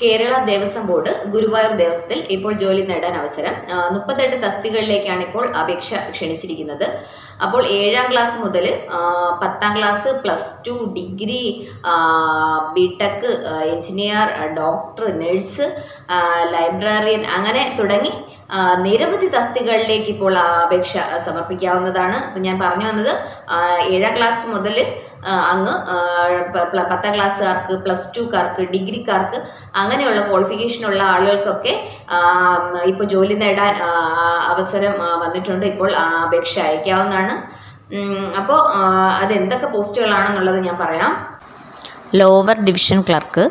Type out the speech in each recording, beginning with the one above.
Kerala Devaswom board Guruvayur ദേവസ്ഥത്തിൽ ഇപ്പോൾ ജോലി നേടാൻ അവസരം 38 തസ്തികകളിലേക്കാണ് ഇപ്പോൾ അപേക്ഷ ക്ഷണിച്ചിരിക്കുന്നത്. അപ്പോൾ 7ാം ക്ലാസ് മുതൽ 10ാം class, +2, degree, BTech, engineer, doctor, nurse, librarian അങ്ങനെ തുടങ്ങി നിരവധി തസ്തികകളിലേക്ക് ഇപ്പോൾ അപേക്ഷ സമർപ്പിക്കാവുന്നതാണ്. അപ്പം ഞാൻ പറഞ്ഞു വന്നത് 7ാം ക്ലാസ് മുതൽ അങ്ങ് 10ാം ക്ലാസ്സുകാർക്ക്, +2കാർക്ക്, ഡിഗ്രിക്കാർക്ക് അങ്ങനെയുള്ള ക്വാളിഫിക്കേഷനുള്ള ആളുകൾക്കൊക്കെ ഇപ്പോൾ ജോലി നേടാൻ അവസരം വന്നിട്ടുണ്ട്. ഇപ്പോൾ അപേക്ഷ അയക്കാവുന്നതാണ്. അപ്പോൾ അതെന്തൊക്കെ പോസ്റ്റുകളാണെന്നുള്ളത് ഞാൻ പറയാം. Lower division clerk,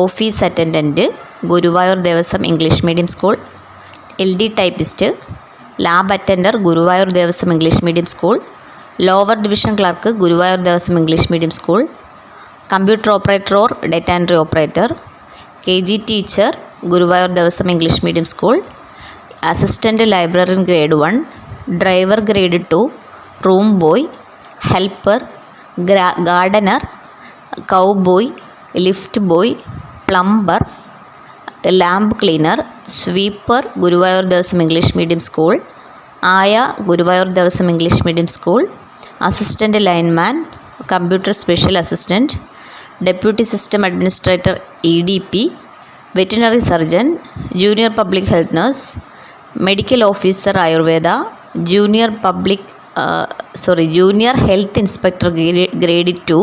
office attendant, Guruvayur Devaswom English medium school, LD typist, lab attender, Guruvayur Devaswom English medium school, lower division clerk, Guruvayur Devaswom English medium school, computer operator or data entry operator, KG teacher, Guruvayur Devaswom English medium school, assistant librarian grade 1, driver grade 2, room boy, helper, Gardner, cowboy, lift boy, plumber, lamp cleaner, sweeper, Guruvayur Devaswom English medium school, ആയ, Guruvayur Devaswom English medium school, assistant lineman, computer special assistant, deputy system administrator EDP, veterinary surgeon, junior public health nurse, medical officer Ayurveda, junior health inspector grade 2,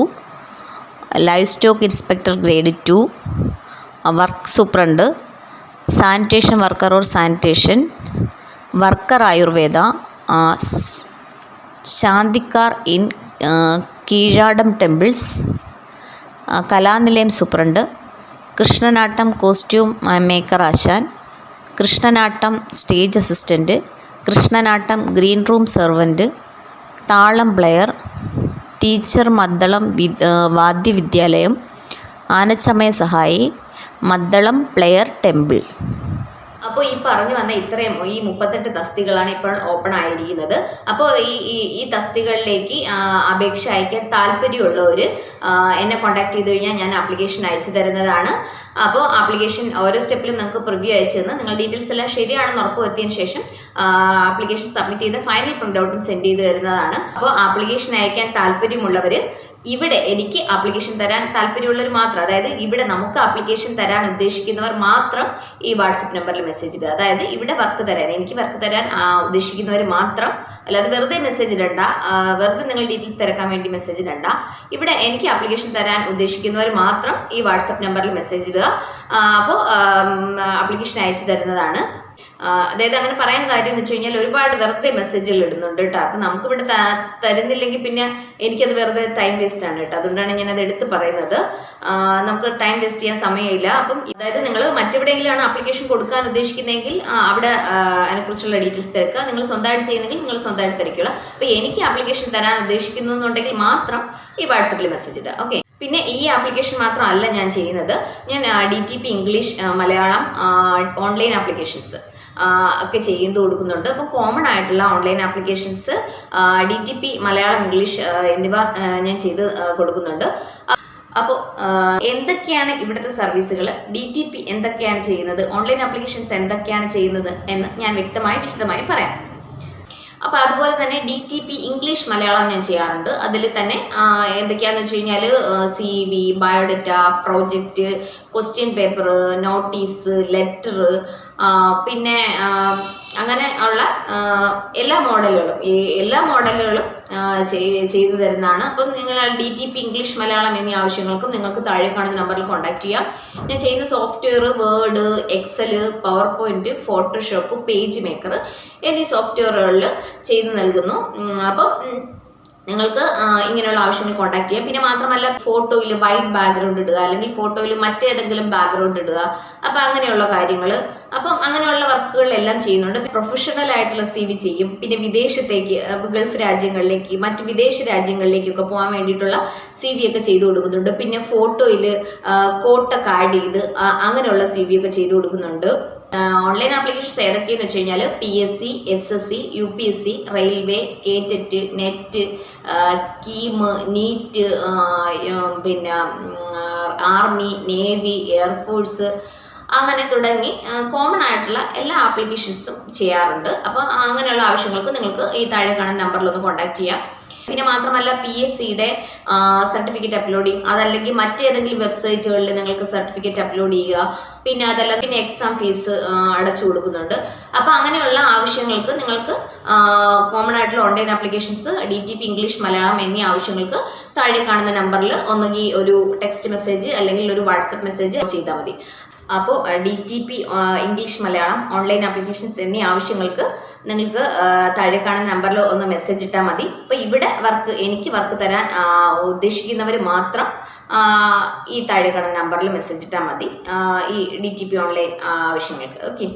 livestock inspector grade 2, work superintendent, sanitation worker or sanitation worker Ayurveda, ശാന്തിക്കാർ in കീഴാടം temples, Kalanilayam superintendent, Krishnanattam costume maker ആശാൻ, Krishnanattam stage assistant, Krishnanattam green room servant, thalam player, teacher maddalam വാദ്യവിദ്യാലയം, ആനച്ചമയ സഹായി, maddalam player temple. അപ്പോൾ ഈ പറഞ്ഞു വന്ന ഇത്രയും ഈ 38 തസ്തികളാണ് ഇപ്പോൾ ഓപ്പൺ ആയിരിക്കുന്നത്. അപ്പോൾ ഈ തസ്തികളിലേക്ക് അപേക്ഷ അയക്കാൻ താല്പര്യമുള്ളവർ എന്നെ കോൺടാക്ട് ചെയ്ത് കഴിഞ്ഞാൽ ഞാൻ ആപ്ലിക്കേഷൻ അയച്ചു തരുന്നതാണ്. അപ്പോൾ ആപ്ലിക്കേഷൻ ഓരോ സ്റ്റെപ്പിലും നിങ്ങൾക്ക് പ്രിവ്യൂ അയച്ചു തന്ന് നിങ്ങൾ ഡീറ്റെയിൽസ് എല്ലാം ശരിയാണെന്ന് ഉറപ്പുവരുത്തിയതിന് ശേഷം ആപ്ലിക്കേഷൻ സബ്മിറ്റ് ചെയ്ത് ഫൈനൽ പ്രിൻ്റ് ഔട്ടും സെൻഡ് ചെയ്ത് തരുന്നതാണ്. അപ്പോൾ ആപ്ലിക്കേഷൻ അയക്കാൻ താല്പര്യമുള്ളവർ ഇവിടെ എനിക്ക് ആപ്ലിക്കേഷൻ തരാൻ താല്പര്യമുള്ളവർ മാത്രം, അതായത് ഇവിടെ നമുക്ക് ആപ്ലിക്കേഷൻ തരാൻ ഉദ്ദേശിക്കുന്നവർ മാത്രം ഈ വാട്സപ്പ് നമ്പറിൽ മെസ്സേജ് ഇടുക. അതായത് ഇവിടെ എനിക്ക് വർക്ക് തരാൻ ഉദ്ദേശിക്കുന്നവർ മാത്രം, അല്ലാതെ വെറുതെ മെസ്സേജ് ഇടണ്ട, വെറുതെ നിങ്ങൾ ഡീറ്റെയിൽസ് തിരക്കാൻ വേണ്ടി മെസ്സേജ് ഇടണ്ട. ഇവിടെ എനിക്ക് ആപ്ലിക്കേഷൻ തരാൻ ഉദ്ദേശിക്കുന്നവർ മാത്രം ഈ വാട്സപ്പ് നമ്പറിൽ മെസ്സേജ് ഇടുക. അപ്പോൾ ആപ്ലിക്കേഷൻ അയച്ചു തരുന്നതാണ്. അതായത് അങ്ങനെ പറയാൻ കാര്യം എന്ന് വെച്ച് കഴിഞ്ഞാൽ ഒരുപാട് വെറുതെ മെസ്സേജുകൾ ഇടുന്നുണ്ട് കേട്ടോ. അപ്പം നമുക്കിവിടെ തരുന്നില്ലെങ്കിൽ പിന്നെ എനിക്കത് വെറുതെ ടൈം വേസ്റ്റ് ആണ് കേട്ടോ. അതുകൊണ്ടാണ് ഞാനത് എടുത്ത് പറയുന്നത്. നമുക്ക് ടൈം വേസ്റ്റ് ചെയ്യാൻ സമയമില്ല. അപ്പം അതായത് നിങ്ങൾ മറ്റെവിടെയെങ്കിലാണ് ആപ്ലിക്കേഷൻ കൊടുക്കാൻ ഉദ്ദേശിക്കുന്നതെങ്കിൽ അവിടെ അതിനെക്കുറിച്ചുള്ള ഡീറ്റെയിൽസ് തിരക്കുക. നിങ്ങൾ സ്വന്തമായിട്ട് ചെയ്യുന്നെങ്കിൽ നിങ്ങൾ സ്വന്തമായിട്ട് തിരക്കുക. അപ്പോൾ എനിക്ക് ആപ്ലിക്കേഷൻ തരാൻ ഉദ്ദേശിക്കുന്നു എന്നുണ്ടെങ്കിൽ മാത്രം ഈ വാട്സപ്പിൽ മെസ്സേജ് ഇടുക. ഓക്കെ. പിന്നെ ഈ ആപ്ലിക്കേഷൻ മാത്രമല്ല ഞാൻ ചെയ്യുന്നത്. ഞാൻ DTP English, Malayalam online applications ഒക്കെ ചെയ്തു കൊടുക്കുന്നുണ്ട്. അപ്പോൾ കോമൺ ആയിട്ടുള്ള online applications DTP Malayalam, English എന്നിവ ഞാൻ ചെയ്ത് കൊടുക്കുന്നുണ്ട്. അപ്പോൾ എന്തൊക്കെയാണ് ഇവിടുത്തെ സർവീസുകൾ, DTP എന്തൊക്കെയാണ് ചെയ്യുന്നത്, ഓൺലൈൻ ആപ്ലിക്കേഷൻസ് എന്തൊക്കെയാണ് ചെയ്യുന്നത് എന്ന് ഞാൻ വിശദമായി പറയാം. അപ്പോൾ അതുപോലെ തന്നെ DTP ഇംഗ്ലീഷ്, മലയാളം ഞാൻ ചെയ്യാറുണ്ട്. അതിൽ തന്നെ എന്തൊക്കെയാണെന്ന് വെച്ച് കഴിഞ്ഞാൽ CV, biodata, project, question paper, notice, letter, പിന്നെ അങ്ങനെ ഉള്ള എല്ലാ മോഡലുകളും ചെയ്തു തരുന്നതാണ്. അപ്പം നിങ്ങൾ DTP ഇംഗ്ലീഷ്, മലയാളം എന്നീ ആവശ്യങ്ങൾക്കും നിങ്ങൾക്ക് താഴെ കാണുന്ന നമ്പറിൽ കോൺടാക്ട് ചെയ്യാം. ഞാൻ ചെയ്യുന്ന software Word, Excel, PowerPoint, Photoshop, PageMaker എന്നീ സോഫ്റ്റ്വെയറുകളിൽ ചെയ്തു നൽകുന്നു. അപ്പം നിങ്ങൾക്ക് ഇങ്ങനെയുള്ള ആവശ്യങ്ങൾ കോൺടാക്ട് ചെയ്യാം. പിന്നെ മാത്രമല്ല ഫോട്ടോയിൽ വൈറ്റ് ബാക്ക്ഗ്രൗണ്ട് ഇടുക, അല്ലെങ്കിൽ ഫോട്ടോയിൽ മറ്റേതെങ്കിലും ബാക്ക്ഗ്രൗണ്ട് ഇടുക, അപ്പം അങ്ങനെയുള്ള കാര്യങ്ങൾ, അപ്പം അങ്ങനെയുള്ള വർക്കുകളെല്ലാം ചെയ്യുന്നുണ്ട്. പ്രൊഫഷണൽ ആയിട്ടുള്ള CV ചെയ്യും. പിന്നെ വിദേശത്തേക്ക്, ഗൾഫ് രാജ്യങ്ങളിലേക്ക്, മറ്റ് വിദേശ രാജ്യങ്ങളിലേക്കൊക്കെ പോകാൻ വേണ്ടിയിട്ടുള്ള CV ഒക്കെ ചെയ്തു കൊടുക്കുന്നുണ്ട്. പിന്നെ ഫോട്ടോയിൽ കോട്ടൊക്കെ ആഡ് ചെയ്ത് അങ്ങനെയുള്ള CV ഒക്കെ ചെയ്തു കൊടുക്കുന്നുണ്ട്. ഓൺലൈൻ ആപ്ലിക്കേഷൻസ് ഏതൊക്കെയെന്ന് വെച്ച് കഴിഞ്ഞാൽ PSC, SSC, UPSC, railway, KTET, NET, KEAM, NEET, പിന്നെ ആർമി, നേവി, എയർഫോഴ്സ്, അങ്ങനെ തുടങ്ങി കോമൺ ആയിട്ടുള്ള എല്ലാ ആപ്ലിക്കേഷൻസും ചെയ്യാറുണ്ട്. അപ്പോൾ അങ്ങനെയുള്ള ആവശ്യങ്ങൾക്ക് നിങ്ങൾക്ക് ഈ താഴെ കാണുന്ന നമ്പറിൽ ഒന്ന് കോൺടാക്ട് ചെയ്യാം. പിന്നെ മാത്രമല്ല PSCയുടെ സർട്ടിഫിക്കറ്റ് അപ്ലോഡിങ്, അതല്ലെങ്കിൽ മറ്റേതെങ്കിലും വെബ്സൈറ്റുകളിൽ നിങ്ങൾക്ക് സർട്ടിഫിക്കറ്റ് അപ്ലോഡ് ചെയ്യുക, പിന്നെ അതല്ല പിന്നെ എക്സാം ഫീസ് അടച്ചു കൊടുക്കുന്നുണ്ട്. അപ്പോൾ അങ്ങനെയുള്ള ആവശ്യങ്ങൾക്ക് നിങ്ങൾക്ക് കോമൺ ആയിട്ടുള്ള online applications, DTP English Malayalam എന്നീ ആവശ്യങ്ങൾക്ക് താഴെ കാണുന്ന നമ്പറിൽ ഒന്നുകിൽ ഒരു ടെക്സ്റ്റ് മെസ്സേജ് അല്ലെങ്കിൽ ഒരു വാട്സപ്പ് മെസ്സേജ് ചെയ്താൽ മതി. അപ്പോൾ DTP English Malayalam online applications എന്നീ ആവശ്യങ്ങൾക്ക് നിങ്ങൾക്ക് താഴെ കാണുന്ന നമ്പറിൽ ഒന്ന് മെസ്സേജ് ഇട്ടാൽ മതി. അപ്പോൾ ഇവിടെ എനിക്ക് വർക്ക് തരാൻ ഉദ്ദേശിക്കുന്നവർ മാത്രം ഈ താഴെ കാണുന്ന നമ്പറിൽ മെസ്സേജ് ഇട്ടാൽ മതി ഈ DTP ഓൺലൈൻ ആവശ്യങ്ങൾക്ക്. ഓക്കെ.